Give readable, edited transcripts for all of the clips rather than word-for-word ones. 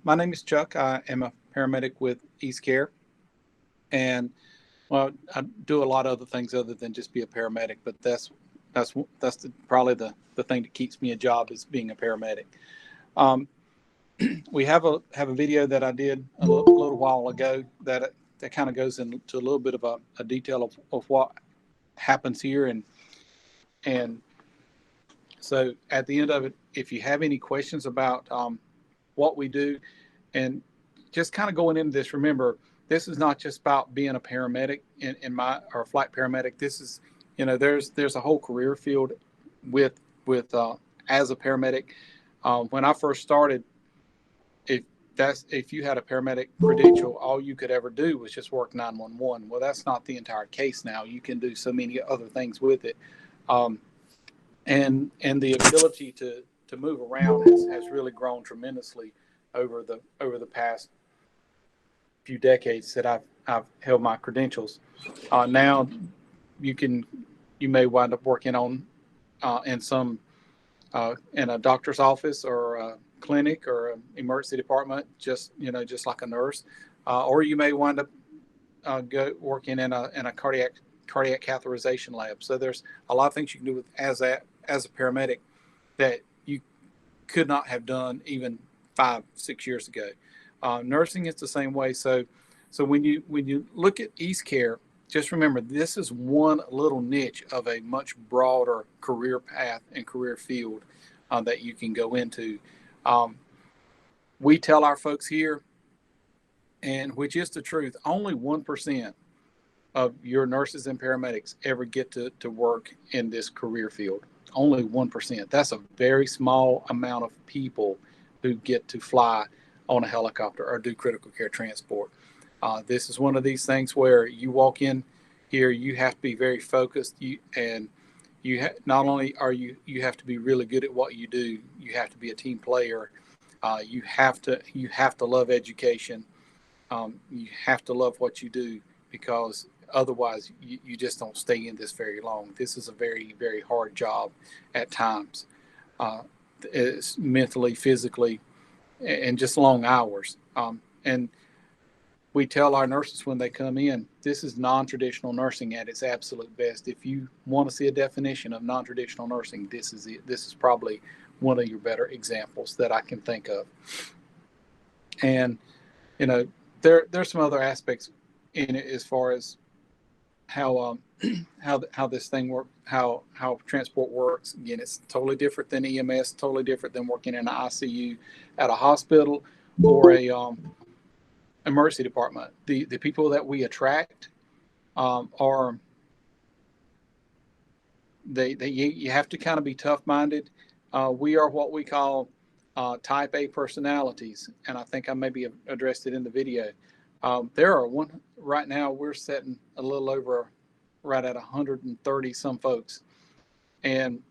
My name is Chuck. I am a paramedic with EastCare, and well, I do a lot of other things other than just be a paramedic. But that's probably the thing that keeps me a job is being a paramedic. Um, we have a video that I did a little while ago that kind of goes into a little bit of a detail of what happens here, and so at the end of it, if you have any questions about what we do, and just kind of going into this, remember, this is not just about being a paramedic in my or a flight paramedic. This is, there's a whole career field with as a paramedic. When I first started, if you had a paramedic credential, all you could ever do was just work 911. Well, that's not the entire case now. You can do so many other things with it, and the ability to move around has really grown tremendously over the past few decades that I've held my credentials. Now you may wind up working on in a doctor's office or a clinic or an emergency department, just like a nurse, or you may wind up working in a cardiac catheterization lab. So there's a lot of things you can do as a paramedic that you could not have done even 5-6 years ago. Nursing is the same way. So when you look at EastCare, just remember this is one little niche of a much broader career path and career field that you can go into. We tell our folks here, and which is the truth, only 1% of your nurses and paramedics ever get to work in this career field. Only 1%. That's a very small amount of people who get to fly on a helicopter or do critical care transport. This is one of these things where you walk in here, you have to be very focused. Not only you have to be really good at what you do, you have to be a team player. You have to love education. You have to love what you do, because otherwise you just don't stay in this very long. This is a very, very hard job at times. It's mentally, physically, and just long hours. And we tell our nurses when they come in, this is non-traditional nursing at its absolute best. If you want to see a definition of non-traditional nursing, this is it. This is probably one of your better examples that I can think of. And, there's some other aspects in it as far as how this thing works, how transport works. Again, it's totally different than EMS, totally different than working in an ICU at a hospital or a emergency department. The people that we attract are you have to kind of be tough-minded. We are what we call type A personalities, and I think I maybe addressed it in the video. There are right now, we're setting a little over right at 130 some folks. And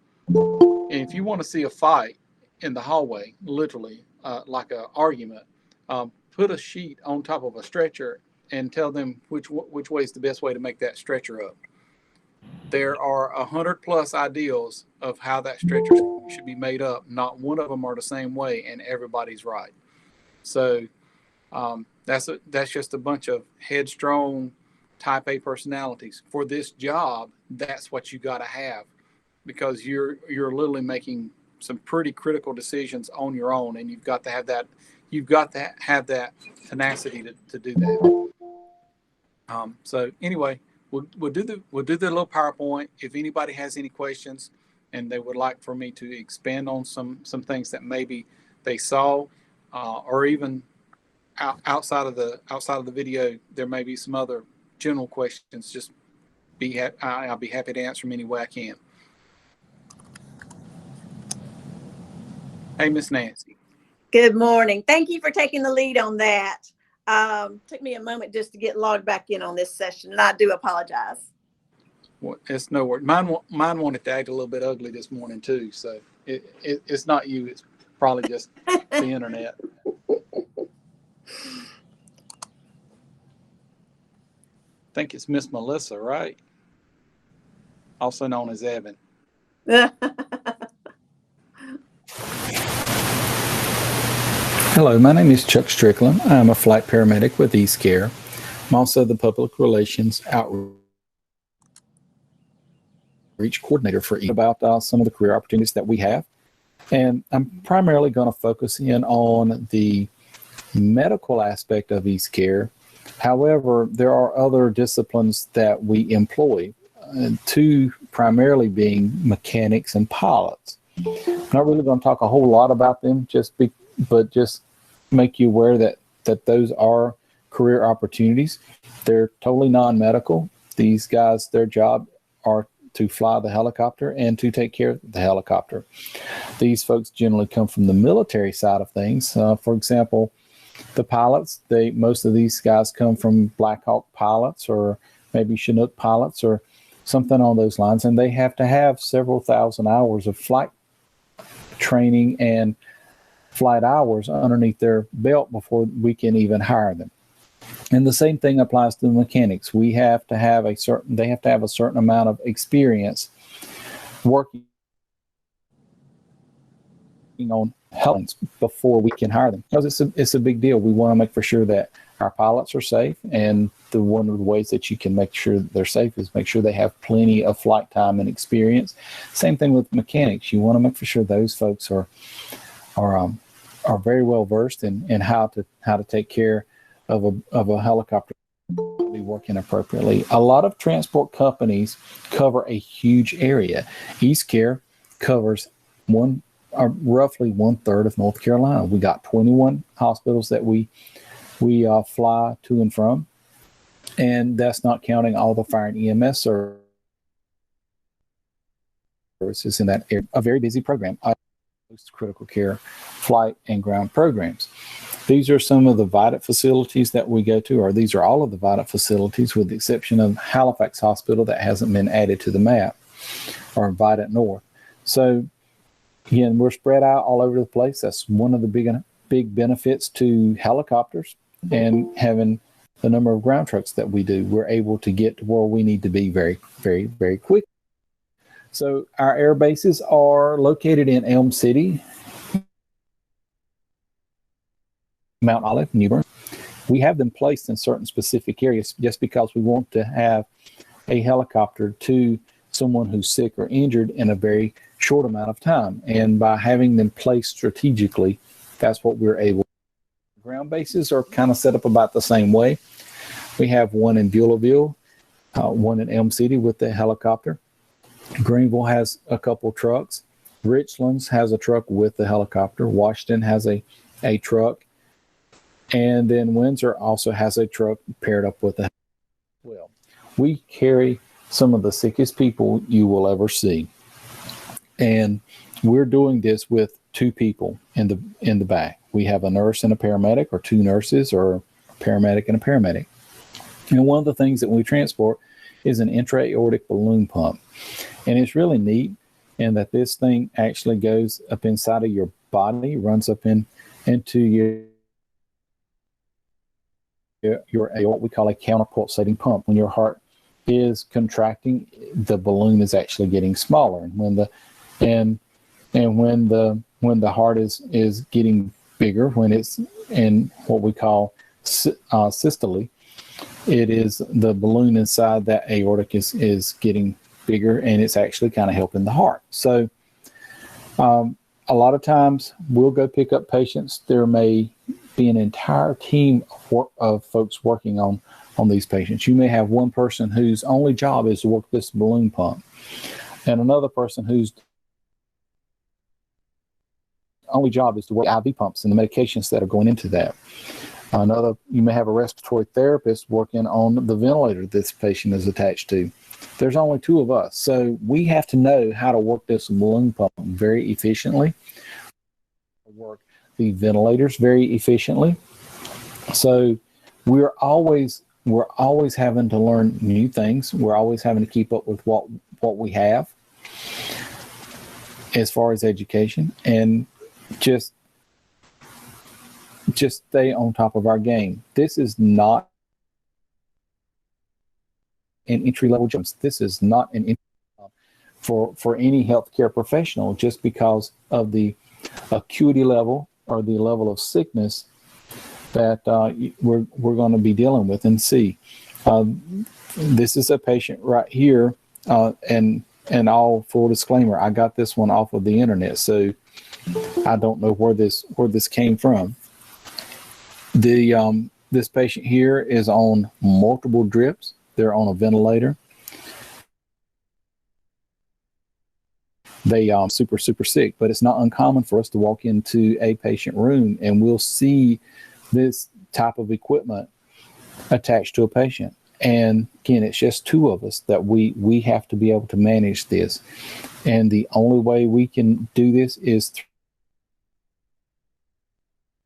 if you want to see a fight in the hallway, literally, like an argument, put a sheet on top of a stretcher and tell them which way is the best way to make that stretcher up. There are 100+ ideals of how that stretcher should be made up. Not one of them are the same way, and everybody's right. So that's just a bunch of headstrong type A personalities. For this job, that's what you got to have, because you're literally making some pretty critical decisions on your own, and you've got to have that. You've got to have that tenacity to do that. So anyway, we'll do the little PowerPoint. If anybody has any questions and they would like for me to expand on some things that maybe they saw, or even outside of the video, there may be some other general questions. Just I'll be happy to answer them any way I can. Hey, Miss Nancy. Good morning. Thank you for taking the lead on that. Took me a moment just to get logged back in on this session, and I do apologize. Well, it's no worries. Mine wanted to act a little bit ugly this morning too, so it's not you. It's probably just the internet. I think it's Miss Melissa, right? Also known as Evan. Hello, my name is Chuck Strickland. I'm a flight paramedic with EastCare. I'm also the public relations outreach coordinator for about some of the career opportunities that we have. And I'm primarily going to focus in on the medical aspect of EastCare. However, there are other disciplines that we employ, two primarily being mechanics and pilots. I'm not really going to talk a whole lot about them, but just make you aware that those are career opportunities. They're totally non-medical. These guys, their job are to fly the helicopter and to take care of the helicopter. These folks generally come from the military side of things. For example, the pilots, most of these guys come from Black Hawk pilots or maybe Chinook pilots or something on those lines, and they have to have several thousand hours of flight training and flight hours underneath their belt before we can even hire them. And the same thing applies to the mechanics. They have to have a certain amount of experience working on helicopters before we can hire them, because it's a big deal. We want to make for sure that our pilots are safe, and one of the ways that you can make sure that they're safe is make sure they have plenty of flight time and experience. Same thing with mechanics. You want to make for sure those folks are very well versed in how to take care of a helicopter be working appropriately. A lot of transport companies cover a huge area. EastCare covers roughly 1/3 of North Carolina. We got 21 hospitals that we fly to and from, and that's not counting all the fire and EMS services in that area. A very busy program. Critical care flight and ground programs. These are some of the Vidant facilities that we go to, or these are all of the Vidant facilities with the exception of Halifax Hospital that hasn't been added to the map, or Vidant North. So again, we're spread out all over the place. That's one of the big benefits to helicopters and having the number of ground trucks that we do. We're able to get to where we need to be very, very, very quick. So our air bases are located in Elm City, Mount Olive, New Bern. We have them placed in certain specific areas just because we want to have a helicopter to someone who's sick or injured in a very short amount of time. And by having them placed strategically, that's what we're able to do. Ground bases are kind of set up about the same way. We have one in Beulahville, one in Elm City with the helicopter. Greenville has a couple trucks. Richlands has a truck with the helicopter. Washington has a truck. And then Windsor also has a truck paired up with the helicopter. Well, we carry some of the sickest people you will ever see. And we're doing this with two people in the back. We have a nurse and a paramedic, or two nurses, or a paramedic and a paramedic. And one of the things that we transport is an intra-aortic balloon pump. And it's really neat in that this thing actually goes up inside of your body, runs up into what we call a counterpulsating pump. When your heart is contracting, the balloon is actually getting smaller. And when the heart is getting bigger, when it's in what we call systole, it is the balloon inside that aortic is getting bigger, and it's actually kind of helping the heart. So a lot of times we'll go pick up patients. There may be an entire team of folks working on these patients. You may have one person whose only job is to work this balloon pump, and another person whose only job is to work IV pumps and the medications that are going into that. You may have a respiratory therapist working on the ventilator this patient is attached to. There's only two of us. So we have to know how to work this balloon pump very efficiently, work the ventilators very efficiently. So we're always having to learn new things. We're always having to keep up with what we have as far as education, and just stay on top of our game. This is not an entry-level job. This is not an entry for any healthcare professional, just because of the acuity level or the level of sickness that we're going to be dealing with and see. This is a patient right here, and all full disclaimer, I got this one off of the internet, so I don't know where this came from. This patient here is on multiple drips. They're on a ventilator. They super sick, but it's not uncommon for us to walk into a patient room and we'll see this type of equipment attached to a patient. And again, it's just two of us that we have to be able to manage this. And the only way we can do this is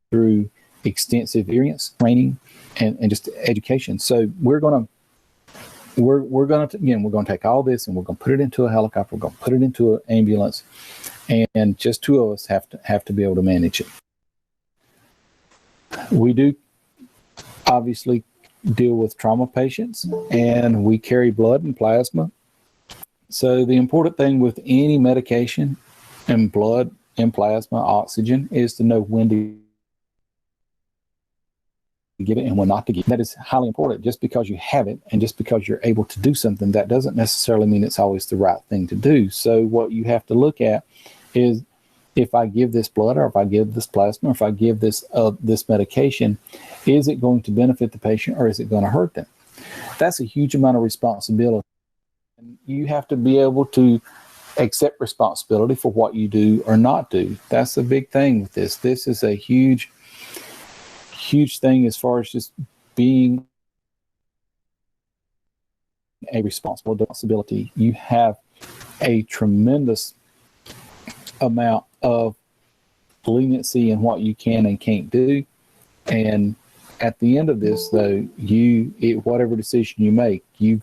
through extensive experience, training, and just education. So we're going to take all this and we're going to put it into a helicopter. We're going to put it into an ambulance, and just two of us have to be able to manage it. We do obviously deal with trauma patients, and we carry blood and plasma. So the important thing with any medication and blood and plasma, oxygen, is to know when to give it and when not to give it. That is highly important. Just because you have it and just because you're able to do something, that doesn't necessarily mean it's always the right thing to do. So what you have to look at is, if I give this blood, or if I give this plasma, or if I give this medication, is it going to benefit the patient or is it going to hurt them? That's a huge amount of responsibility. And you have to be able to accept responsibility for what you do or not do. That's a big thing with this. This is a huge thing as far as just being a responsibility. You have a tremendous amount of leniency in what you can and can't do. And at the end of this, though, whatever decision you make, you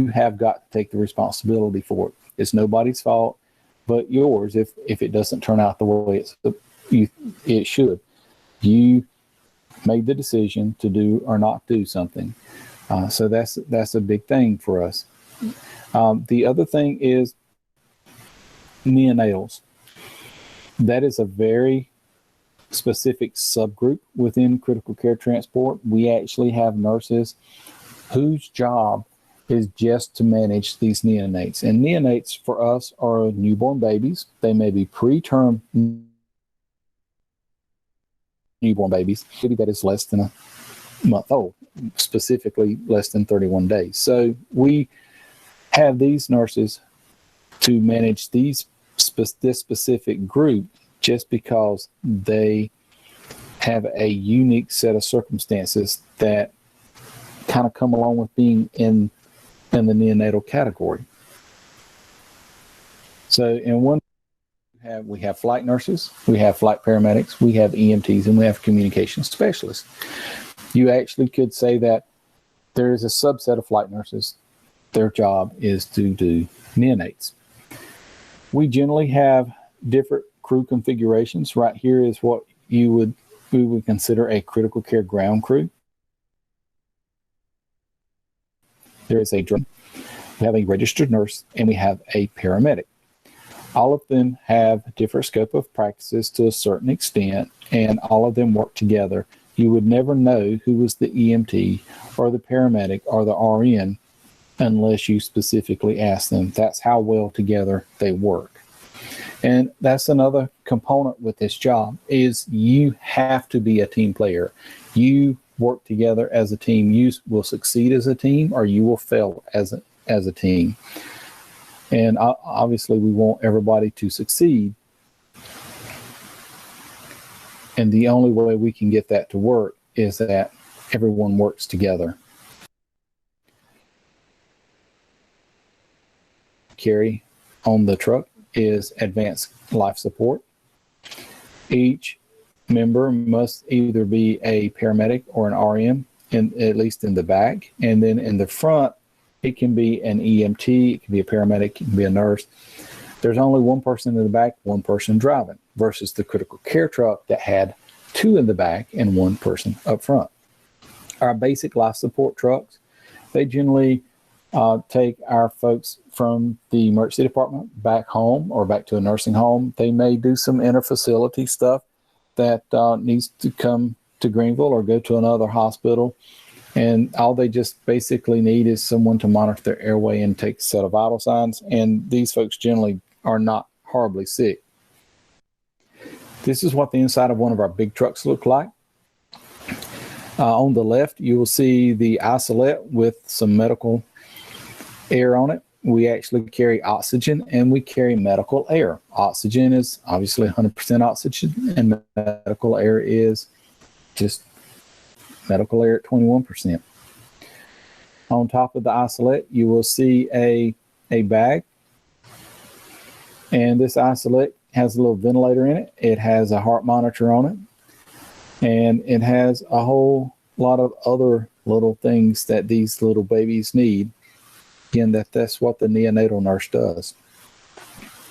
have got to take the responsibility for it. It's nobody's fault but yours if it doesn't turn out the way it should. You made the decision to do or not do something. So that's a big thing for us. The other thing is neonatals. That is a very specific subgroup within critical care transport. We actually have nurses whose job is just to manage these neonates. And neonates for us are newborn babies. They may be preterm newborn babies, maybe that is less than a month old, specifically less than 31 days. So we have these nurses to manage this specific group just because they have a unique set of circumstances that kind of come along with being in the neonatal category. So in one, we have flight nurses, we have flight paramedics, we have EMTs, and we have communication specialists. You actually could say that there is a subset of flight nurses. Their job is to do neonates. We generally have different crew configurations. Right here is what we would consider a critical care ground crew. There is we have a registered nurse, and we have a paramedic. All of them have different scope of practices to a certain extent, and all of them work together. You would never know who was the EMT or the paramedic or the RN unless you specifically ask them. That's how well together they work. And that's another component with this job, is you have to be a team player. You work together as a team. You will succeed as a team, or you will fail as a team. And obviously we want everybody to succeed. And the only way we can get that to work is that everyone works together. Carry on the truck is advanced life support. Each member must either be a paramedic or an RM, at least in the back. And then in the front, it can be an EMT, it can be a paramedic, it can be a nurse. There's only one person in the back, one person driving, versus the critical care truck that had two in the back and one person up front. Our basic life support trucks, they generally take our folks from the emergency department back home or back to a nursing home. They may do some inter-facility stuff. that needs to come to Greenville or go to another hospital. And all they just basically need is someone to monitor their airway and take a set of vital signs. And these folks generally are not horribly sick. This is what the inside of one of our big trucks look like. On the left, you will see the isolette with some medical air on it. We actually carry oxygen and we carry medical air. Oxygen is obviously 100% oxygen, and medical air is just medical air at 21%. On top of the isolette, you will see a bag. And this isolette has a little ventilator in it. It has a heart monitor on it. And it has a whole lot of other little things that these little babies need. Again, that's what the neonatal nurse does.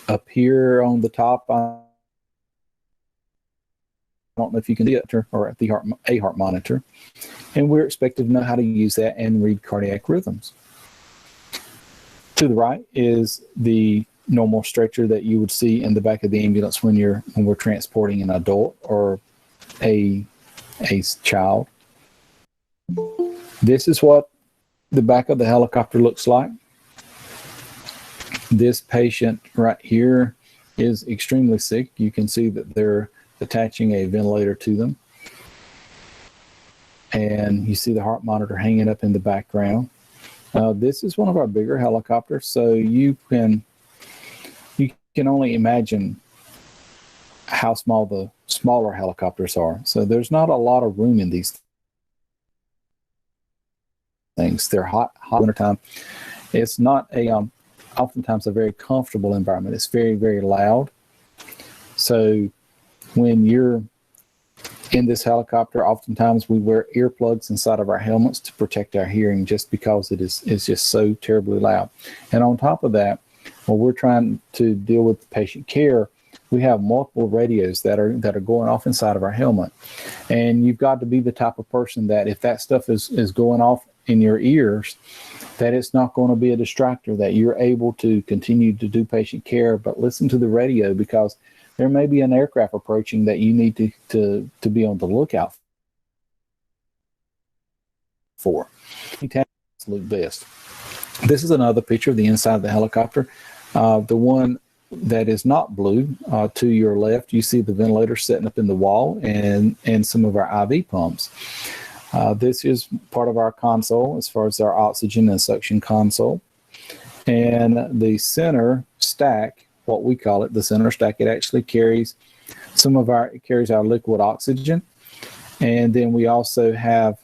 Up here on the top, I don't know if you can see it, or at the heart monitor. And we're expected to know how to use that and read cardiac rhythms. To the right is the normal stretcher that you would see in the back of the ambulance when we're transporting an adult or a child. This is what the back of the helicopter looks like. This patient right here is extremely sick. You can see that they're attaching a ventilator to them. And you see the heart monitor hanging up in the background. This is one of our bigger helicopters, so you can only imagine how small the smaller helicopters are. So there's not a lot of room in these things. They're hot winter time. It's not oftentimes a very comfortable environment. It's very, very loud. So when you're in this helicopter, oftentimes we wear earplugs inside of our helmets to protect our hearing, just because it's just so terribly loud. And on top of that, when we're trying to deal with patient care, we have multiple radios that are going off inside of our helmet. And you've got to be the type of person that if that stuff is going off in your ears, that it's not going to be a distractor, that you're able to continue to do patient care, but listen to the radio, because there may be an aircraft approaching that you need to be on the lookout for. Absolute best. This is another picture of the inside of the helicopter. The one that is not blue, to your left, you see the ventilator setting up in the wall and some of our IV pumps. This is part of our console as far as our oxygen and suction console. And the center stack, what we call it, the center stack, it actually carries our liquid oxygen. And then we also have,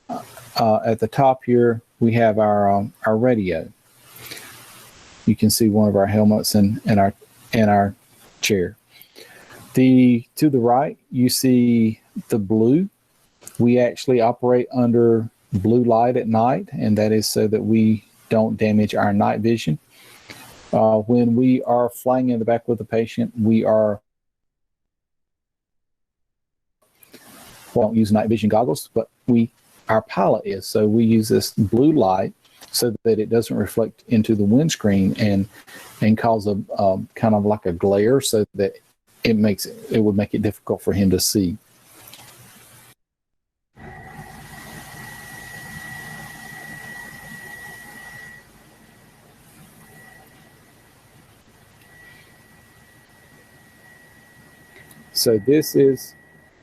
at the top here, we have our radio. You can see one of our helmets and our chair. To the right, you see the blue. We actually operate under blue light at night, and that is so that we don't damage our night vision. When we are flying in the back with a patient, we won't use night vision goggles, but our pilot is. So we use this blue light so that it doesn't reflect into the windscreen and cause a kind of like a glare, so that it would make it difficult for him to see. So this is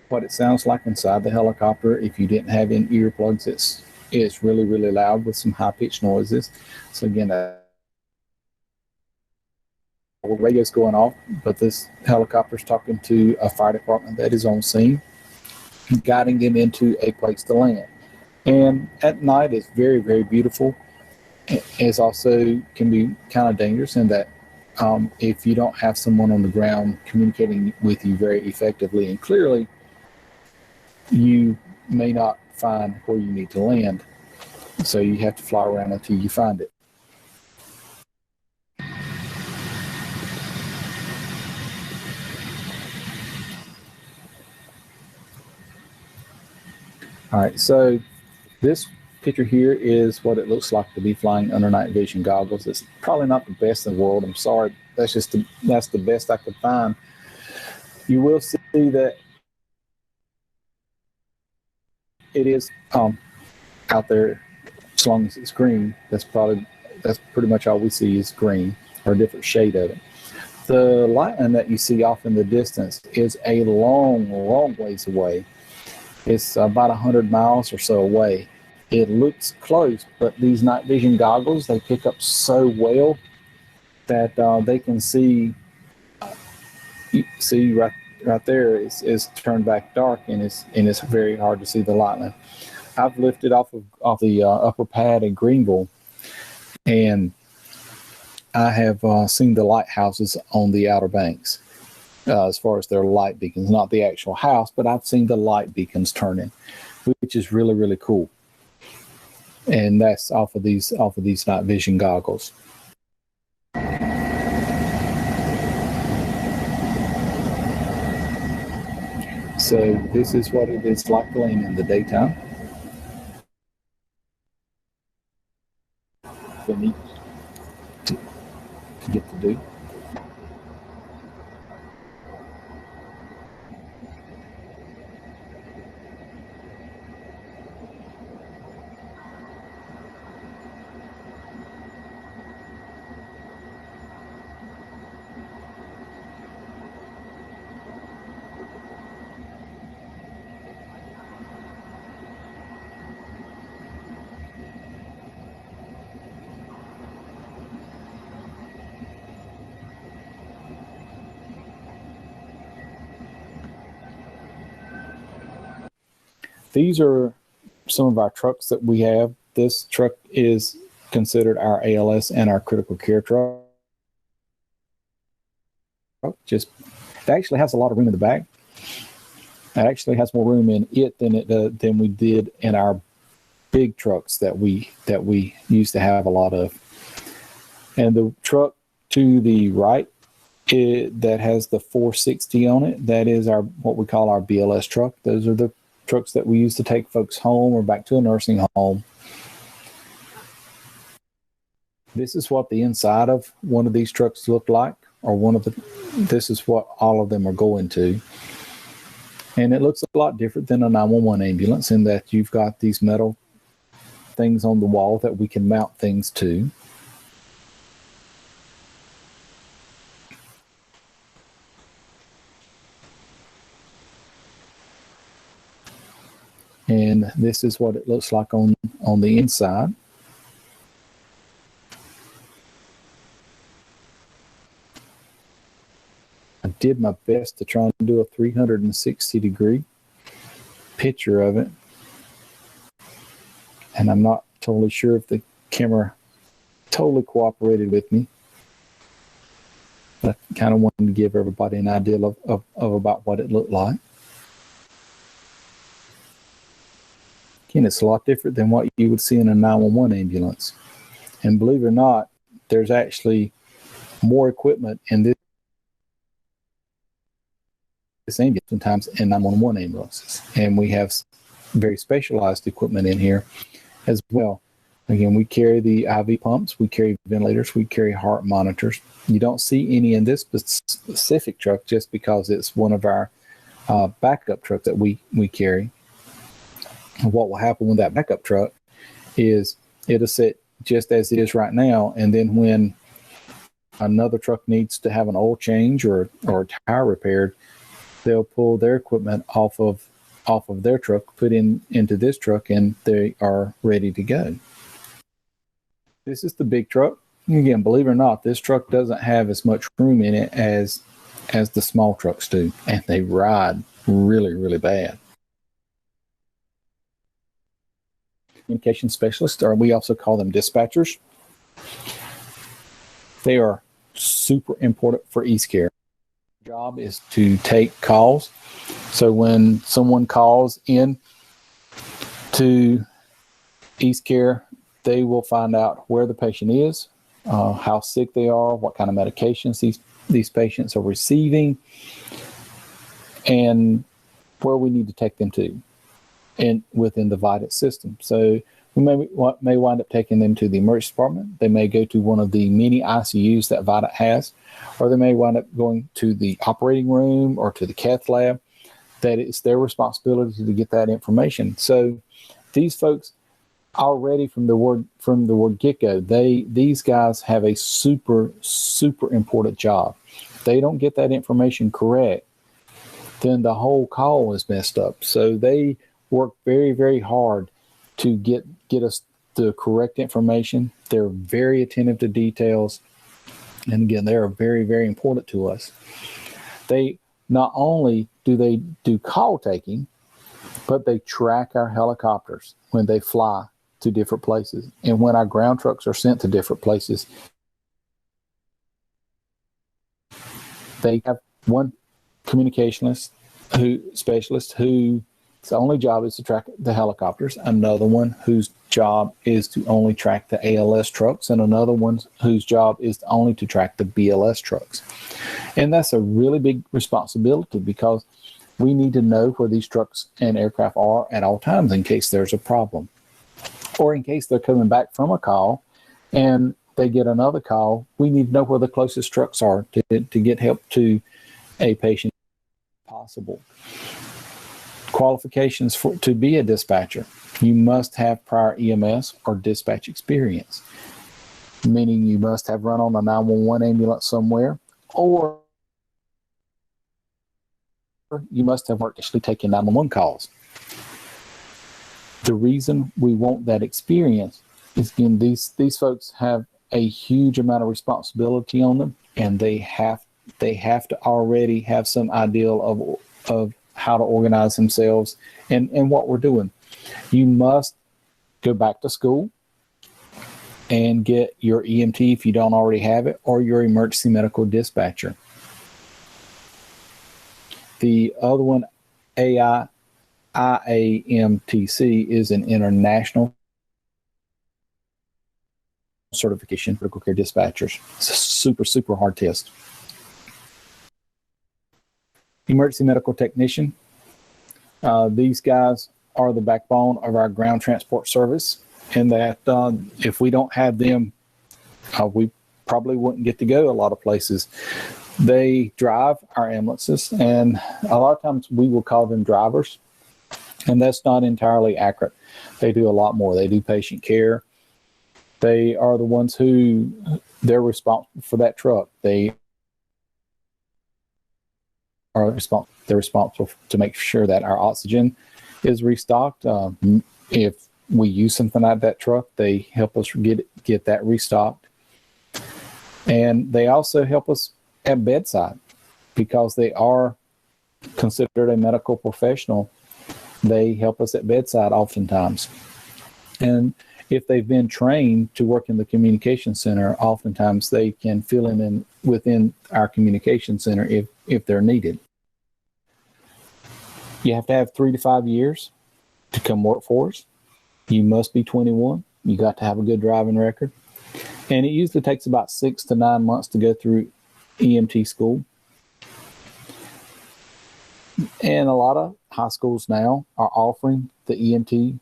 what it sounds like inside the helicopter. If you didn't have any earplugs, it's really, really loud with some high-pitched noises. So again, radio's going off, but this helicopter's talking to a fire department that is on scene, guiding them into a place to land. And at night, it's very, very beautiful. It also can be kind of dangerous in that if you don't have someone on the ground communicating with you very effectively and clearly, you may not find where you need to land. So you have to fly around until you find it. All right, so this picture here is what it looks like to be flying under night vision goggles. It's probably not the best in the world. I'm sorry. That's the best I could find. You will see that it is out there. As long as it's green, that's pretty much all we see is green or a different shade of it. The lightning that you see off in the distance is a long, long ways away. It's about 100 miles or so away. It looks close, but these night vision goggles, they pick up so well that they can see right there is turned back dark, and it's very hard to see the lightning. I've lifted off the upper pad in Greenville, and I have seen the lighthouses on the Outer Banks as far as their light beacons, not the actual house, but I've seen the light beacons turning, which is really, really cool. And that's off of these night vision goggles. So this is what it is like playing in the daytime. Neat to get to do. These are some of our trucks that we have. This truck is considered our ALS and our critical care truck. It actually has a lot of room in the back. It actually has more room in it than we did in our big trucks that we used to have a lot of. And the truck to the right, that has the 460 on it, that is what we call our BLS truck. Those are the trucks that we use to take folks home or back to a nursing home. This is what the inside of one of these trucks look like, or this is what all of them are going to. And it looks a lot different than a 911 ambulance in that you've got these metal things on the wall that we can mount things to. And this is what it looks like on the inside. I did my best to try and do a 360-degree picture of it. And I'm not totally sure if the camera totally cooperated with me. But I kind of wanted to give everybody an idea of about what it looked like. Again, it's a lot different than what you would see in a 911 ambulance. And believe it or not, there's actually more equipment in this ambulance sometimes in 911 ambulances. And we have very specialized equipment in here as well. Again, we carry the IV pumps, we carry ventilators, we carry heart monitors. You don't see any in this specific truck just because it's one of our backup trucks that we carry. And what will happen with that backup truck is it'll sit just as it is right now, and then when another truck needs to have an oil change or a tire repaired, they'll pull their equipment off of their truck, put into this truck, and they are ready to go. This is the big truck. Again, believe it or not, this truck doesn't have as much room in it as the small trucks do, and they ride really, really bad. Communication specialists, or we also call them dispatchers. They are super important for EastCare. Their job is to take calls. So when someone calls in to EastCare, they will find out where the patient is, how sick they are, what kind of medications these patients are receiving, and where we need to take them to within the Vidant system. So we may wind up taking them to the emergency department. They may go to one of the many ICUs that Vidant has, or they may wind up going to the operating room or to the cath lab. that it's their responsibility to get that information. So these folks already from the word get-go, these guys have a super important job. If they don't get that information correct, then the whole call is messed up. So they work very, very hard to get us the correct information. They're very attentive to details. And again, they are very, very important to us. They not only do they do call taking, but they track our helicopters when they fly to different places. And when our ground trucks are sent to different places, they have one communicationist specialist whose only job is to track the helicopters, another one whose job is to only track the ALS trucks, and another one whose job is only to track the BLS trucks. And that's a really big responsibility because we need to know where these trucks and aircraft are at all times in case there's a problem, or in case they're coming back from a call and they get another call. We need to know where the closest trucks are to get help to a patient possible. Qualifications to be a dispatcher: you must have prior EMS or dispatch experience, meaning you must have run on a 911 ambulance somewhere, or you must have worked actually taking 911 calls. The reason we want that experience is, again, these folks have a huge amount of responsibility on them, and they have to already have some ideal of how to organize themselves and what we're doing. You must go back to school and get your EMT if you don't already have it, or your emergency medical dispatcher. The other one, IAMTC, is an international certification for critical care dispatchers. It's a super hard test. Emergency medical technician. These guys are the backbone of our ground transport service, and that if we don't have them, we probably wouldn't get to go a lot of places. They drive our ambulances, and a lot of times we will call them drivers, and that's not entirely accurate. They do a lot more. They do patient care. They are the ones they're responsible for that truck. They're responsible to make sure that our oxygen is restocked. If we use something like that truck, they help us get that restocked. And they also help us at bedside because they are considered a medical professional. They help us at bedside oftentimes. And if they've been trained to work in the communication center, oftentimes they can fill in within our communication center if they're needed. You have to have 3 to 5 years to come work for us. You must be 21. You got to have a good driving record. And it usually takes about 6 to 9 months to go through EMT school. And a lot of high schools now are offering the EMT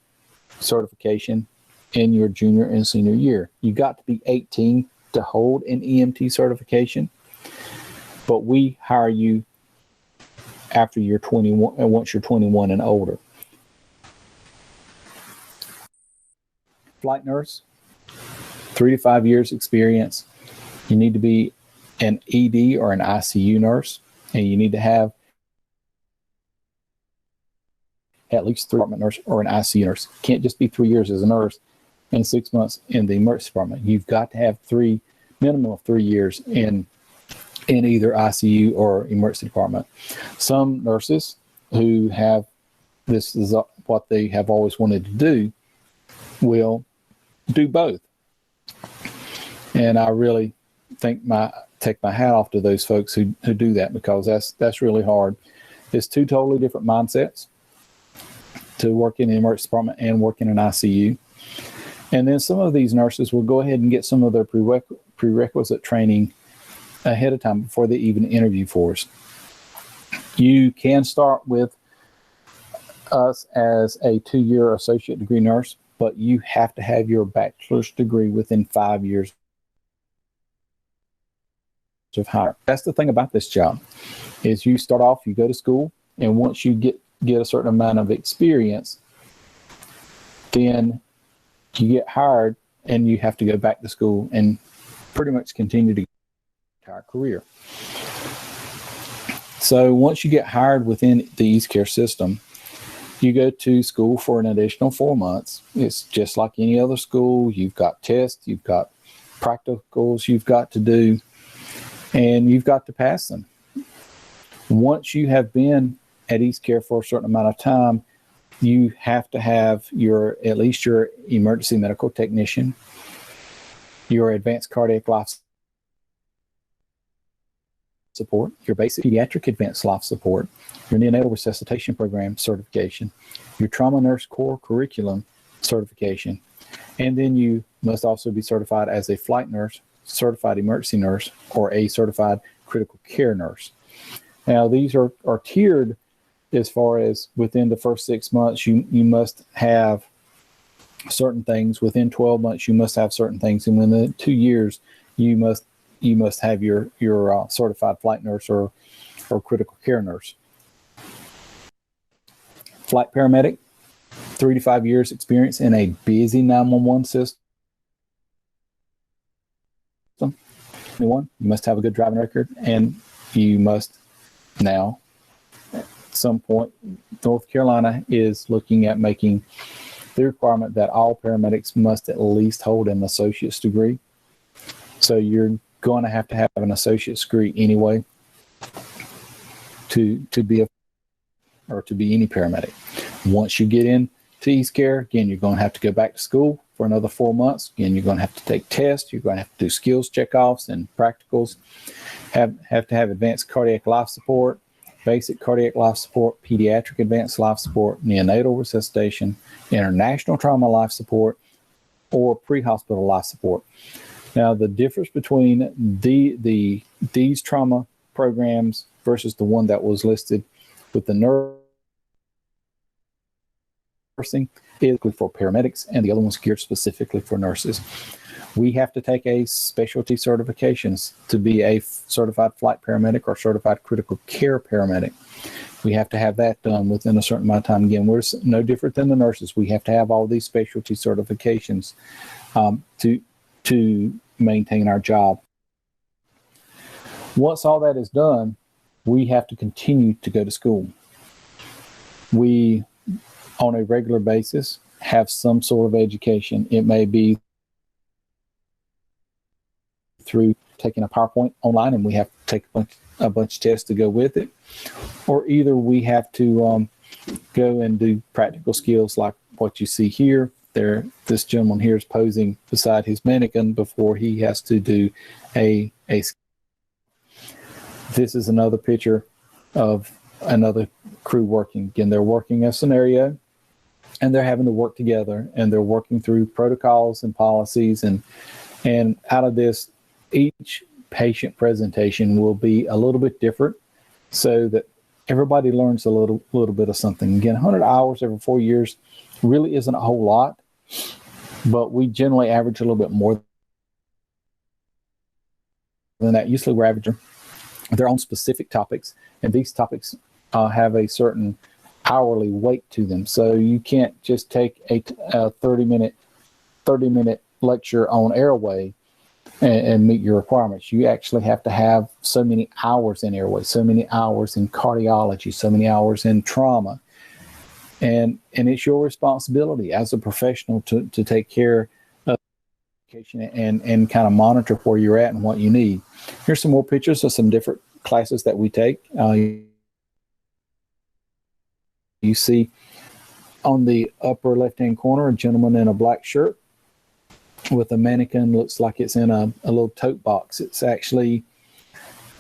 certification in your junior and senior year. You got to be 18 to hold an EMT certification, but we hire you after you're 21, and once you're 21 and older. Flight nurse, 3 to 5 years experience. You need to be an ED or an ICU nurse, and you need to have at least 3 department nurse or an ICU nurse. Can't just be 3 years as a nurse and 6 months in the emergency department. You've got to have minimum of 3 years in either ICU or emergency department. Some nurses who have, this is what they have always wanted to do, will do both. And I really take my hat off to those folks who do that, because that's really hard. It's 2 totally different mindsets to work in the emergency department and work in an ICU. And then some of these nurses will go ahead and get some of their prerequisite training ahead of time before they even interview for us. You can start with us as a 2-year associate degree nurse, but you have to have your bachelor's degree within 5 years of hire. That's the thing about this job, is you start off, you go to school, And once you get a certain amount of experience, then you get hired and you have to go back to school and pretty much continue to entire career. So once you get hired within the EastCare system, you go to school for an additional 4 months. It's just like any other school. You've got tests, you've got practicals you've got to do, and you've got to pass them. Once you have been at EastCare for a certain amount of time, you have to have at least your emergency medical technician, your advanced cardiac life support, your basic pediatric advanced life support, your neonatal resuscitation program certification, your trauma nurse core curriculum certification, and then you must also be certified as a flight nurse, certified emergency nurse, or a certified critical care nurse. Now, these are tiered as far as within the first 6 months, you must have certain things. Within 12 months, you must have certain things. And within 2 years, you must have your certified flight nurse or critical care nurse. Flight paramedic, 3 to 5 years experience in a busy 911 system. You must have a good driving record, and you must now, at some point, North Carolina is looking at making the requirement that all paramedics must at least hold an associate's degree. So you're going to have an associate's degree anyway to be any paramedic. Once you get into EastCare, again, you're going to have to go back to school for another 4 months. Again, you're going to have to take tests. You're going to have to do skills checkoffs and practicals. Have to have advanced cardiac life support, basic cardiac life support, pediatric advanced life support, neonatal resuscitation, international trauma life support, or pre-hospital life support. Now, the difference between these trauma programs versus the one that was listed with the nursing is for paramedics, and the other one's geared specifically for nurses. We have to take a specialty certifications to be a certified flight paramedic or certified critical care paramedic. We have to have that done within a certain amount of time. Again, we're no different than the nurses. We have to have all these specialty certifications to maintain our job. Once all that is done, we have to continue to go to school. We, on a regular basis, have some sort of education. It may be through taking a PowerPoint online, and we have to take a bunch of tests to go with it, or either we have to go and do practical skills like what you see here. This gentleman here is posing beside his mannequin before he has to do a. This is another picture of another crew working. Again, they're working a scenario, and they're having to work together, and they're working through protocols and policies, and out of this, each patient presentation will be a little bit different, so that everybody learns a little bit of something. Again, 100 hours every 4 years really isn't a whole lot, but we generally average a little bit more than that. Usually we're averaging their own specific topics, and these topics have a certain hourly weight to them. So you can't just take a 30-minute lecture on airway and meet your requirements. You actually have to have so many hours in airway, so many hours in cardiology, so many hours in trauma. And it's your responsibility as a professional to take care of education and kind of monitor where you're at and what you need. Here's some more pictures of some different classes that we take. You see on the upper left-hand corner, a gentleman in a black shirt with a mannequin. Looks like it's in a little tote box. It's actually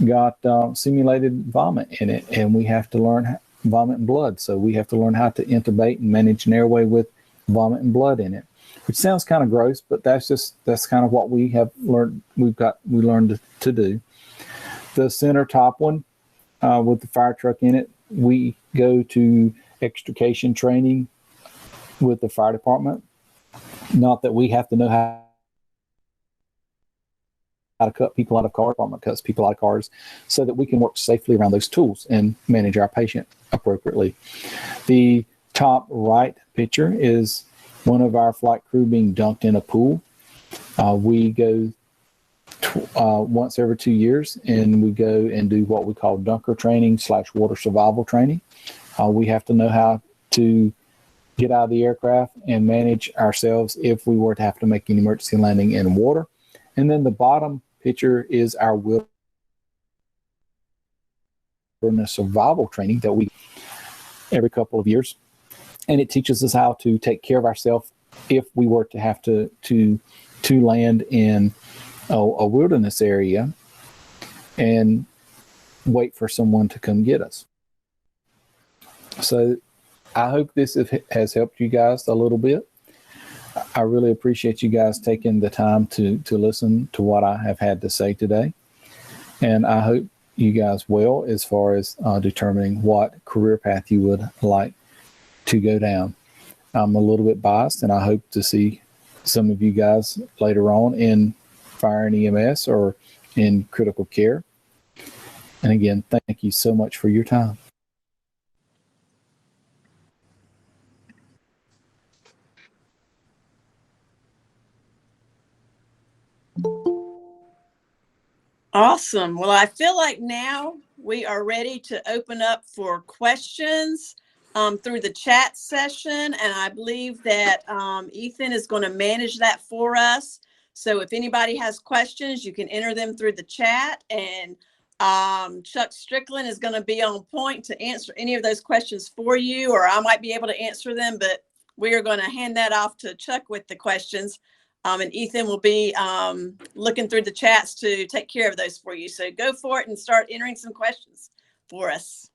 got simulated vomit in it, and we have to learn vomit and blood. So we have to learn how to intubate and manage an airway with vomit and blood in it, which sounds kind of gross, but that's kind of what we have learned. We learned to do. The center top one with the fire truck in it, we go to extrication training with the fire department. Not that we have to know how to cut people out of cars. Department cuts people out of cars so that we can work safely around those tools and manage our patient appropriately. The top right picture is one of our flight crew being dunked in a pool. We go once every 2 years, and we go and do what we call dunker training / water survival training. We have to know how to get out of the aircraft and manage ourselves if we were to have to make an emergency landing in water. And then the bottom picture is our wilderness survival training that we every couple of years. And it teaches us how to take care of ourselves if we were to have to land in a wilderness area and wait for someone to come get us. So I hope this has helped you guys a little bit. I really appreciate you guys taking the time to listen to what I have had to say today. And I hope you guys well as far as determining what career path you would like to go down. I'm a little bit biased, and I hope to see some of you guys later on in fire and EMS or in critical care. And again, thank you so much for your time. Awesome. Well, I feel like now we are ready to open up for questions through the chat session. And I believe that Ethan is going to manage that for us. So if anybody has questions, you can enter them through the chat. And Chuck Strickland is going to be on point to answer any of those questions for you, or I might be able to answer them, but we are going to hand that off to Chuck with the questions. And Ethan will be looking through the chats to take care of those for you. So go for it and start entering some questions for us.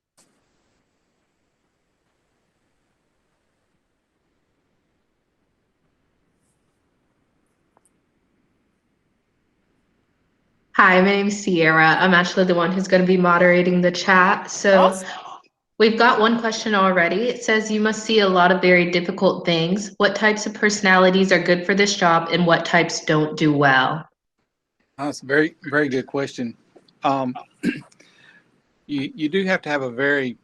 Hi, my name is Sierra. I'm actually the one who's going to be moderating the chat. So Awesome. We've got one question already. It says, you must see a lot of very difficult things. What types of personalities are good for this job and what types don't do well? That's a very, very good question. You do have to have a very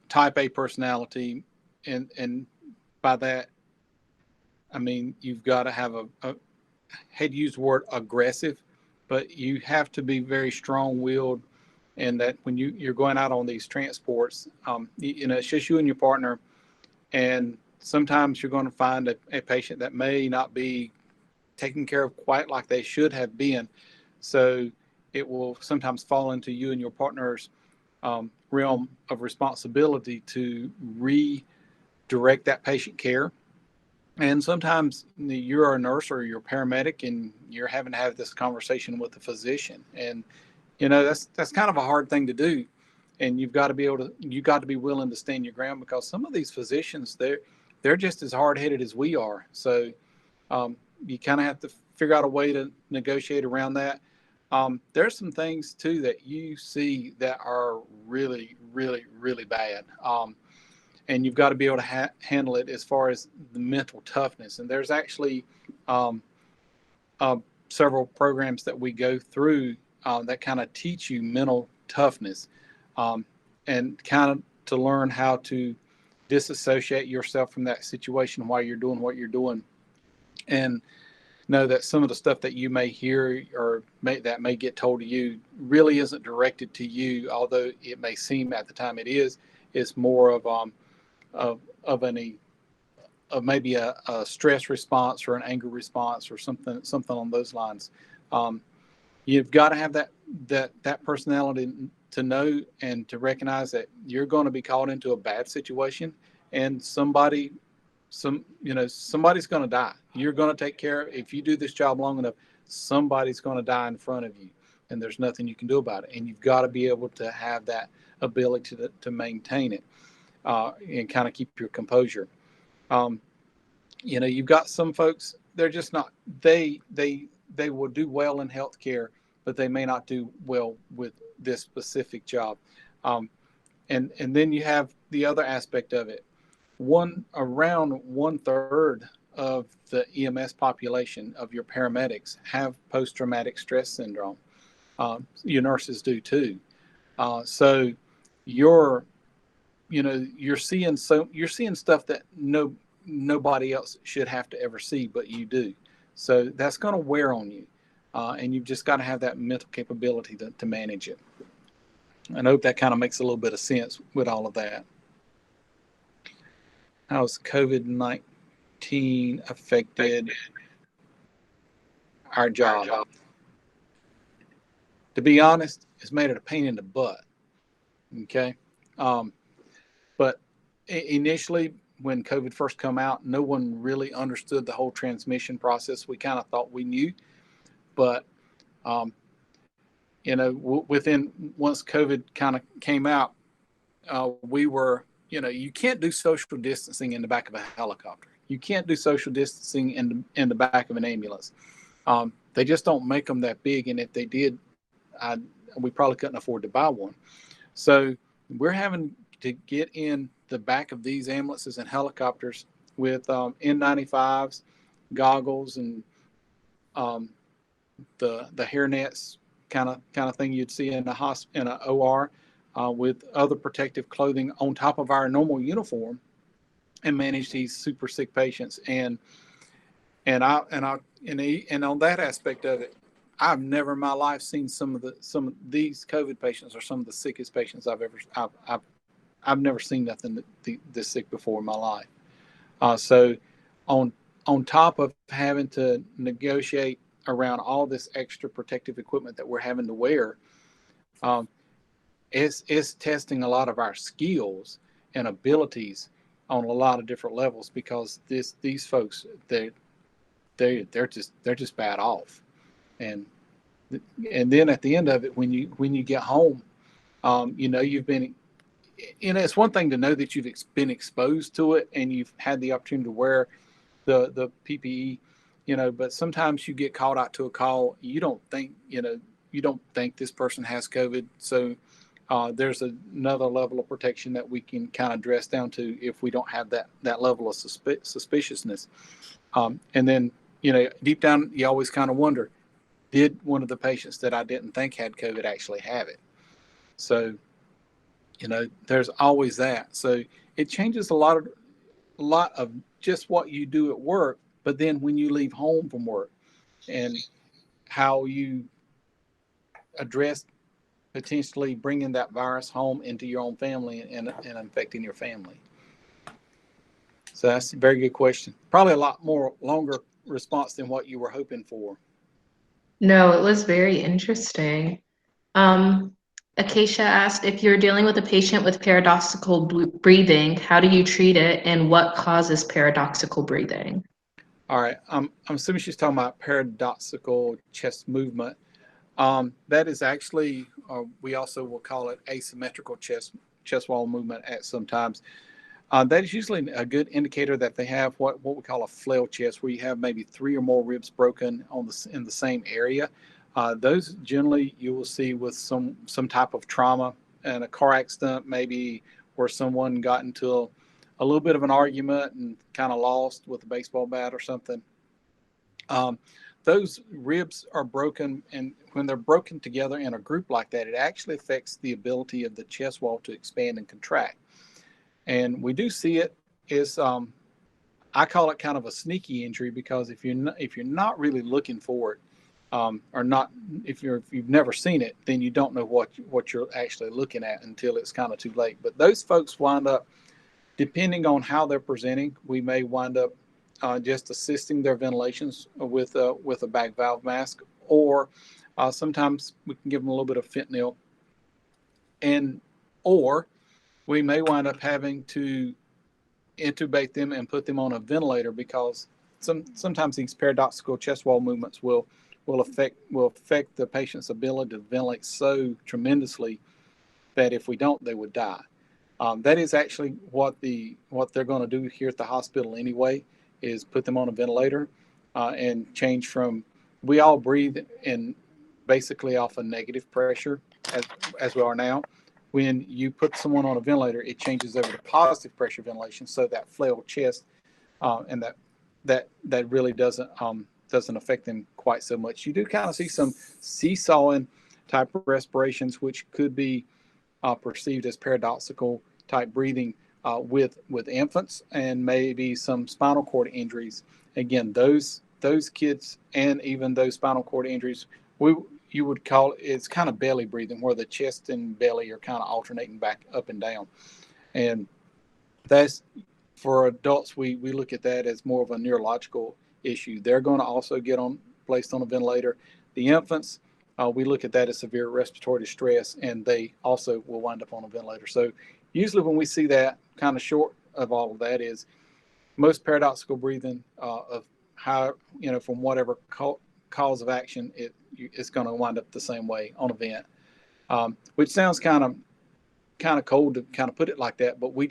type A personality, and by that, I mean, you've got to have I hate to use the word aggressive, but you have to be very strong-willed, and that when you're going out on these transports, it's just you and your partner, and sometimes you're going to find a patient that may not be taken care of quite like they should have been. So it will sometimes fall into you and your partner's realm of responsibility to redirect that patient care. And sometimes you're a nurse or you're a paramedic and you're having to have this conversation with the physician. And, that's kind of a hard thing to do. And you got to be willing to stand your ground, because some of these physicians, they're just as hard-headed as we are. So you kind of have to figure out a way to negotiate around that. There's some things too that you see that are really, really, really bad. And you've got to be able to handle it as far as the mental toughness. And there's actually several programs that we go through that kind of teach you mental toughness, and kind of to learn how to disassociate yourself from that situation while you're doing what you're doing. And know that some of the stuff that you may hear or that may get told to you really isn't directed to you, although it may seem at the time it is. It's more of maybe a stress response or an anger response or something on those lines. You've got to have that personality to know and to recognize that you're going to be called into a bad situation, and somebody's going to die. You're going to take care. If you do this job long enough, somebody's going to die in front of you, and there's nothing you can do about it. And you've got to be able to have that ability to maintain it and kind of keep your composure. You've got some folks, they're just not, they will do well in healthcare, but they may not do well with this specific job. And then you have the other aspect of it. Around 1/3 of the EMS population of your paramedics have post-traumatic stress syndrome. Your nurses do too. So your you're seeing stuff that nobody else should have to ever see, but you do. So that's going to wear on you, and you've just got to have that mental capability to manage it. I hope that kind of makes a little bit of sense with all of that. How has COVID-19 affected our job? To be honest, it's made it a pain in the butt. Okay. But initially, when COVID first come out, no one really understood the whole transmission process. We kind of thought we knew, but within once COVID kind of came out, we were, you can't do social distancing in the back of a helicopter. You can't do social distancing in the back of an ambulance. They just don't make them that big, and if they did, we probably couldn't afford to buy one. So we're having to get in the back of these ambulances and helicopters with N95s, goggles, and the hairnets kind of thing you'd see in a OR, with other protective clothing on top of our normal uniform, and manage these super sick patients. And on that aspect of it, I've never in my life seen some of these COVID patients are some of the sickest patients I've never seen nothing this sick before in my life. So on top of having to negotiate around all this extra protective equipment that we're having to wear, it's testing a lot of our skills and abilities on a lot of different levels, because these folks, they're just bad off. And then at the end of it, when you get home, you've been, it's one thing to know that you've been exposed to it and you've had the opportunity to wear the PPE, but sometimes you get called out to a call. You don't think this person has COVID. So there's another level of protection that we can kind of dress down to if we don't have that level of suspiciousness. And then, deep down, you always kind of wonder, did one of the patients that I didn't think had COVID actually have it? So, there's always that. So it changes a lot of just what you do at work, but then when you leave home from work and how you address potentially bringing that virus home into your own family and infecting your family. So that's a very good question. Probably a lot more longer response than what you were hoping for. No, it was very interesting. Acacia asked, if you're dealing with a patient with paradoxical breathing, how do you treat it, and what causes paradoxical breathing? All right. I'm assuming she's talking about paradoxical chest movement. That is actually, we also will call it asymmetrical chest wall movement at sometimes. That is usually a good indicator that they have what we call a flail chest, where you have maybe 3 or more ribs broken in the same area. Those generally you will see with some type of trauma and a car accident, maybe where someone got into a little bit of an argument and kind of lost with a baseball bat or something. Those ribs are broken, and when they're broken together in a group like that, it actually affects the ability of the chest wall to expand and contract. And we do see it as I call it kind of a sneaky injury, because if you're not really looking for it, or not, if you've never seen it, then you don't know what you're actually looking at until it's kind of too late. But those folks wind up, depending on how they're presenting, we may wind up just assisting their ventilations with a back valve mask, or sometimes we can give them a little bit of fentanyl, or we may wind up having to intubate them and put them on a ventilator, because sometimes these paradoxical chest wall movements will affect the patient's ability to ventilate so tremendously that if we don't, they would die. That is actually what they're going to do here at the hospital anyway, is put them on a ventilator and change from, we all breathe in basically off a negative pressure as we are now. When you put someone on a ventilator, it changes over to positive pressure ventilation, so that flail chest and that really doesn't affect them quite so much. You do kind of see some seesawing type of respirations, which could be perceived as paradoxical type breathing with infants and maybe some spinal cord injuries. Again, those kids and even those spinal cord injuries, you would call it's kind of belly breathing, where the chest and belly are kind of alternating back up and down. And that's, for adults, we look at that as more of a neurological issue. They're going to also get placed on a ventilator. The infants, we look at that as severe respiratory distress, and they also will wind up on a ventilator. So usually when we see that, kind of short of all of that, is most paradoxical breathing of how, from whatever cause of action, it's going to wind up the same way on a vent, which sounds kind of cold to kind of put it like that, but we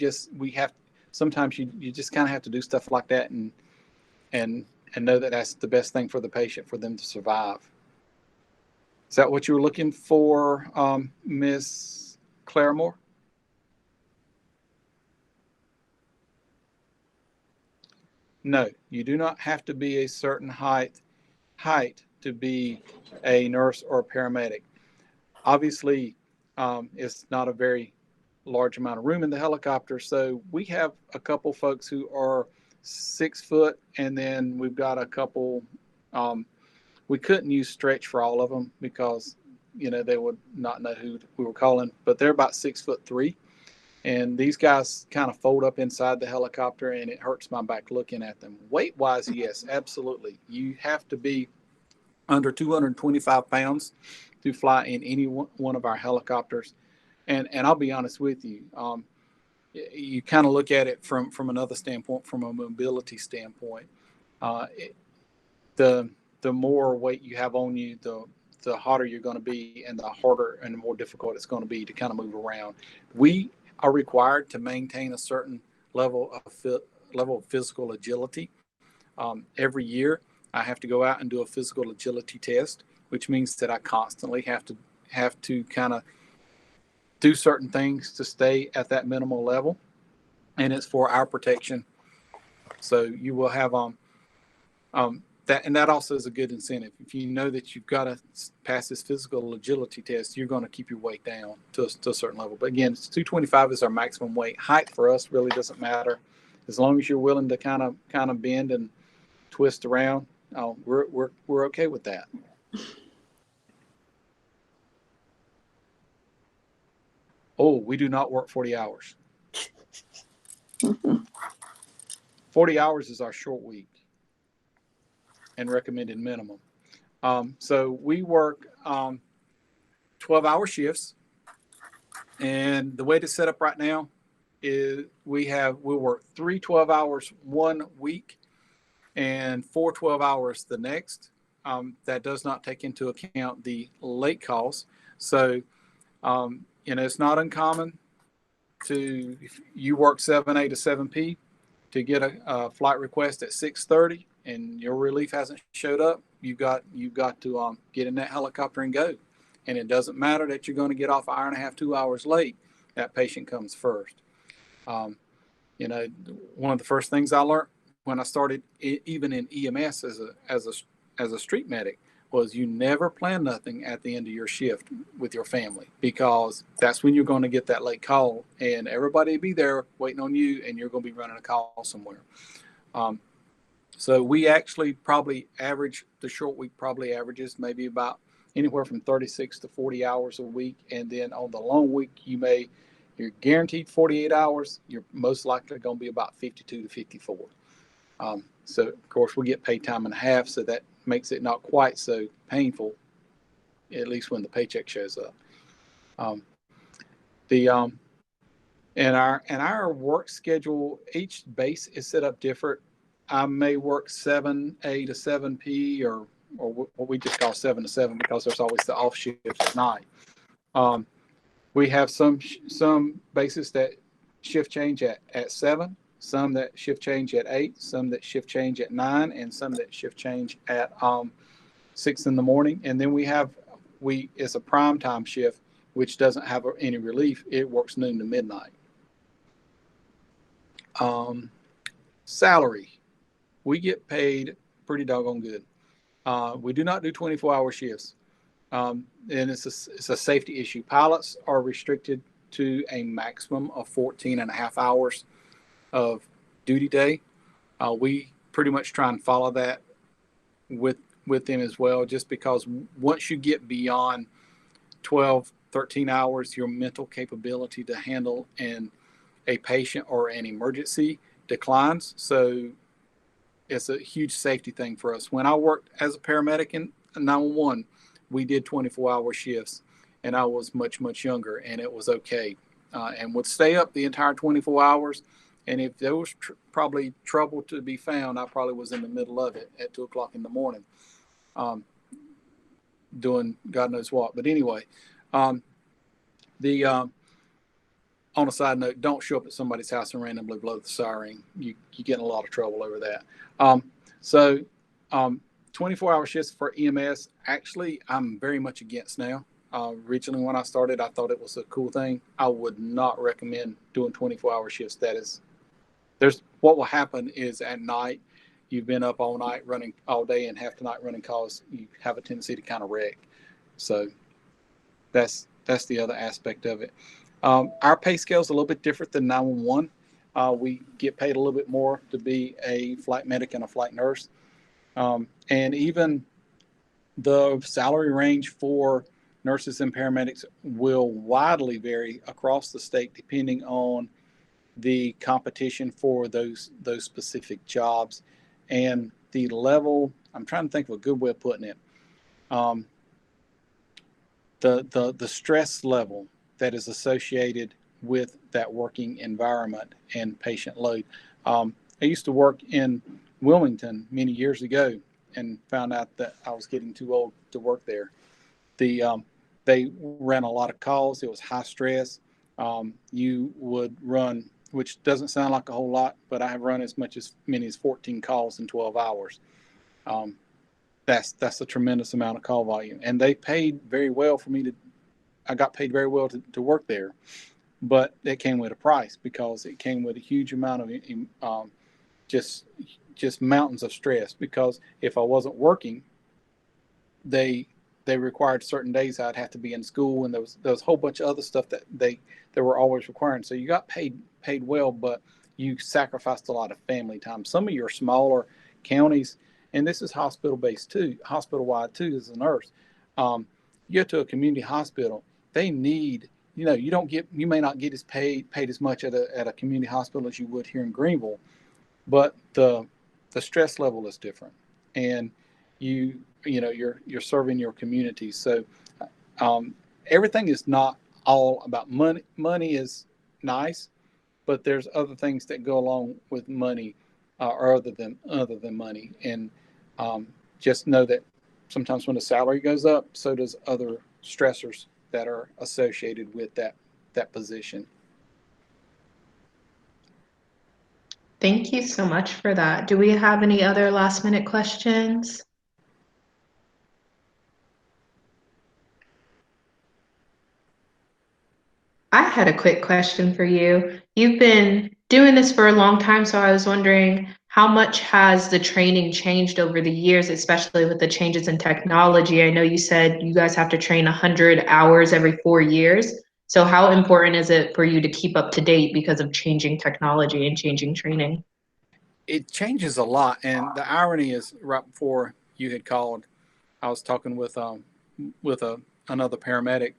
have, sometimes you just kind of have to do stuff like that and know that that's the best thing for the patient, for them to survive. Is that what you were looking for, Ms. Claremore? No, you do not have to be a certain height to be a nurse or a paramedic. Obviously, it's not a very large amount of room in the helicopter, so we have a couple folks who are 6 foot, and then we've got a couple. We couldn't use stretch for all of them because they would not know who we were calling, but they're about 6'3", and these guys kind of fold up inside the helicopter, and it hurts my back looking at them. Weight wise, yes, absolutely, you have to be under 225 pounds to fly in any one of our helicopters. And I'll be honest with you, you kind of look at it from another standpoint, from a mobility standpoint. The more weight you have on you, the hotter you're going to be, and the harder and the more difficult it's going to be to kind of move around. We are required to maintain a certain level of physical agility. Every year, I have to go out and do a physical agility test, which means that I constantly have to kind of do certain things to stay at that minimal level, and it's for our protection. So you will have that, and that also is a good incentive. If you know that you've got to pass this physical agility test, you're going to keep your weight down to a certain level. But again, 225 is our maximum weight. Height for us really doesn't matter, as long as you're willing to kind of bend and twist around. We're okay with that. Oh, we do not work 40 hours. 40 hours is our short week and recommended minimum. So we work 12-hour shifts, and the way to set up right now is we'll work 3 12 hours one week and 4 12 hours the next. That does not take into account the late calls. So it's not uncommon if you work 7A to 7P to get a flight request at 6:30 and your relief hasn't showed up. You've got to get in that helicopter and go. And it doesn't matter that you're going to get off an hour and a half, 2 hours late. That patient comes first. One of the first things I learned when I started even in EMS as a street medic was you never plan nothing at the end of your shift with your family, because that's when you're going to get that late call and everybody will be there waiting on you, and you're going to be running a call somewhere. So we actually probably average, the short week probably averages maybe about anywhere from 36 to 40 hours a week. And then on the long week, you're guaranteed 48 hours. You're most likely going to be about 52 to 54. So of course we get paid time and a half, so that makes it not quite so painful, at least when the paycheck shows up. And our work schedule, each base is set up different. I may work 7A to 7P, or what we just call 7 to 7, because there's always the off shifts at night. We have some bases that shift change at 7, some that shift change at 8, some that shift change at 9, and some that shift change at 6 in the morning. And then it's a prime time shift, which doesn't have any relief. It works noon to midnight. Salary, we get paid pretty doggone good. We do not do 24-hour shifts. And it's a safety issue. Pilots are restricted to a maximum of 14 and a half hours of duty day. We pretty much try and follow that with them as well, just because once you get beyond 12, 13 hours, your mental capability to handle a patient or an emergency declines. So it's a huge safety thing for us. When I worked as a paramedic in 911, we did 24-hour shifts, and I was much, much younger, and it was okay. And would stay up the entire 24 hours. And if there was probably trouble to be found, I probably was in the middle of it at 2 o'clock in the morning, doing God knows what. But anyway, on a side note, don't show up at somebody's house and randomly blow the siren. You get in a lot of trouble over that. 24-hour shifts for EMS, actually, I'm very much against now. Originally, when I started, I thought it was a cool thing. I would not recommend doing 24-hour shifts. What will happen is at night, you've been up all night running all day, and half the night running calls, you have a tendency to kind of wreck. So that's the other aspect of it. Our pay scale is a little bit different than 911. We get paid a little bit more to be a flight medic and a flight nurse. And even the salary range for nurses and paramedics will widely vary across the state depending on the competition for those specific jobs and the level. I'm trying to think of a good way of putting it. The stress level that is associated with that working environment and patient load. I used to work in Wilmington many years ago and found out that I was getting too old to work there. They ran a lot of calls. It was high stress. You would run, which doesn't sound like a whole lot, but I have run as many as 14 calls in 12 hours. That's a tremendous amount of call volume. And they paid very well for me I got paid very well to work there, but it came with a price because it came with a huge amount of just mountains of stress. Because if I wasn't working, they required certain days I'd have to be in school, and there was a whole bunch of other stuff that they were always requiring. So you got paid well, but you sacrificed a lot of family time. Some of your smaller counties, and this is hospital-based too, hospital-wide too, as a nurse. You go to a community hospital, they need, you may not get paid as much at a community hospital as you would here in Greenville, but the stress level is different, and you're serving your community. So everything is not all about money. Money is nice, but there's other things that go along with money, or other than money. And just know that sometimes when the salary goes up, so does other stressors that are associated with that position. Thank you so much for that. Do we have any other last minute questions? I had a quick question for you. You've been doing this for a long time, so I was wondering, how much has the training changed over the years, especially with the changes in technology? I know you said you guys have to train 100 hours every 4 years. So how important is it for you to keep up to date because of changing technology and changing training? It changes a lot, and the irony is, right before you had called, I was talking with another paramedic,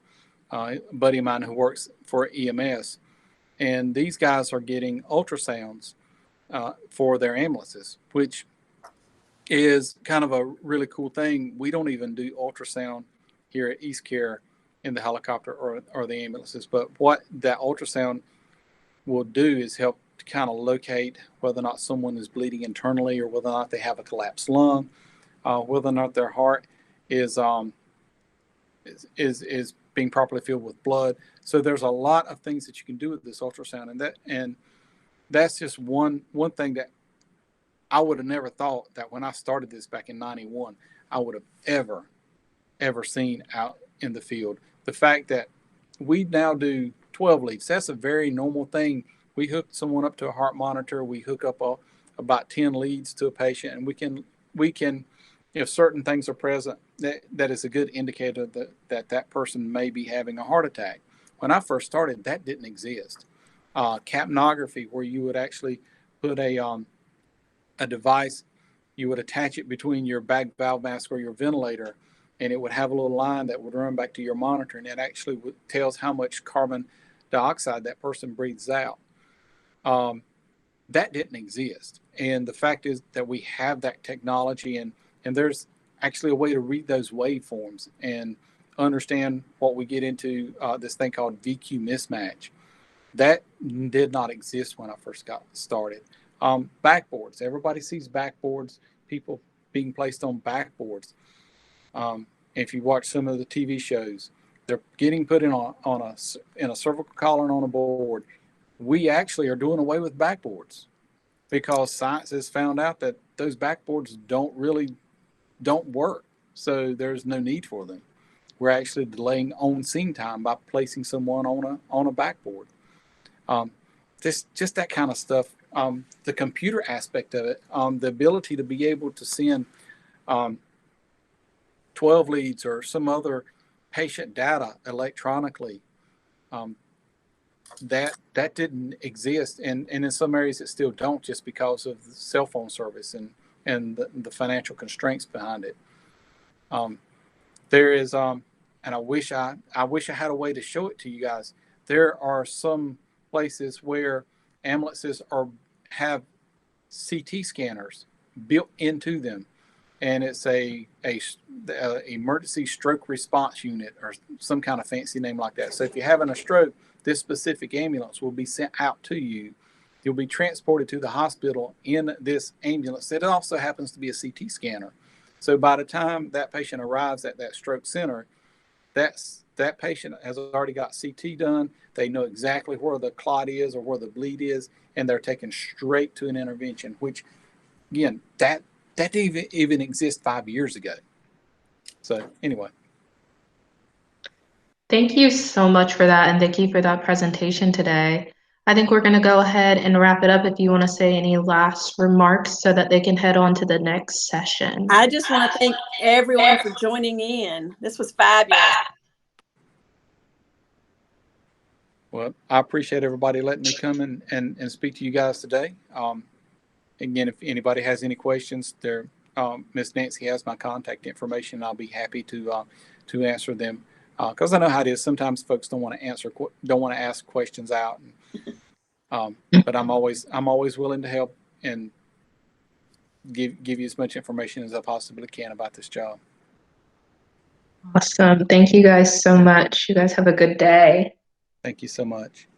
a buddy of mine who works for EMS, and these guys are getting ultrasounds for their ambulances, which is kind of a really cool thing. We don't even do ultrasound here at EastCare in the helicopter or the ambulances, but what that ultrasound will do is help to kind of locate whether or not someone is bleeding internally, or whether or not they have a collapsed lung, whether or not their heart is being properly filled with blood. So there's a lot of things that you can do with this ultrasound, and that's just one thing that I would have never thought that when I started this back in 91, I would have ever seen out in the field. The fact that we now do 12 leads, that's a very normal thing. We hook someone up to a heart monitor. We hook up about 10 leads to a patient, and we can, if certain things are present, that is a good indicator that person may be having a heart attack, when I first started, that didn't exist. Capnography, where you would actually put a device, you would attach it between your bag valve mask or your ventilator, and it would have a little line that would run back to your monitor, and it actually tells how much carbon dioxide that person breathes out. That didn't exist. And the fact is that we have that technology, and there's actually a way to read those waveforms and understand what we get into, this thing called VQ mismatch. That did not exist when I first got started. Backboards. Everybody sees backboards, people being placed on backboards. If you watch some of the TV shows, they're getting put in a cervical collar on a board. We actually are doing away with backboards because science has found out that those backboards don't work. So there's no need for them. We're actually delaying on-scene time by placing someone on a backboard. Just that kind of stuff. The computer aspect of it, the ability to be able to send 12 leads or some other patient data electronically, that didn't exist, and in some areas it still don't, just because of the cell phone service and the financial constraints behind it. There is, and I wish I had a way to show it to you guys. There are some places where ambulances have CT scanners built into them, and it's a emergency stroke response unit or some kind of fancy name like that. So if you're having a stroke, this specific ambulance will be sent out to you. You'll be transported to the hospital in this ambulance. It also happens to be a CT scanner. So by the time that patient arrives at that stroke center, that patient has already got CT done. They know exactly where the clot is or where the bleed is, and they're taken straight to an intervention, which, again, that didn't even exist 5 years ago. So anyway. Thank you so much for that, and thank you for that presentation today. I think we're going to go ahead and wrap it up if you want to say any last remarks so that they can head on to the next session. I just want to thank everyone for joining in. This was fabulous. Well, I appreciate everybody letting me come and speak to you guys today. Again, if anybody has any questions, Miss Nancy has my contact information. I'll be happy to answer them, because I know how it is. Sometimes folks don't want to ask questions out, but I'm always willing to help and give you as much information as I possibly can about this job. Awesome. Thank you guys so much. You guys have a good day. Thank you so much.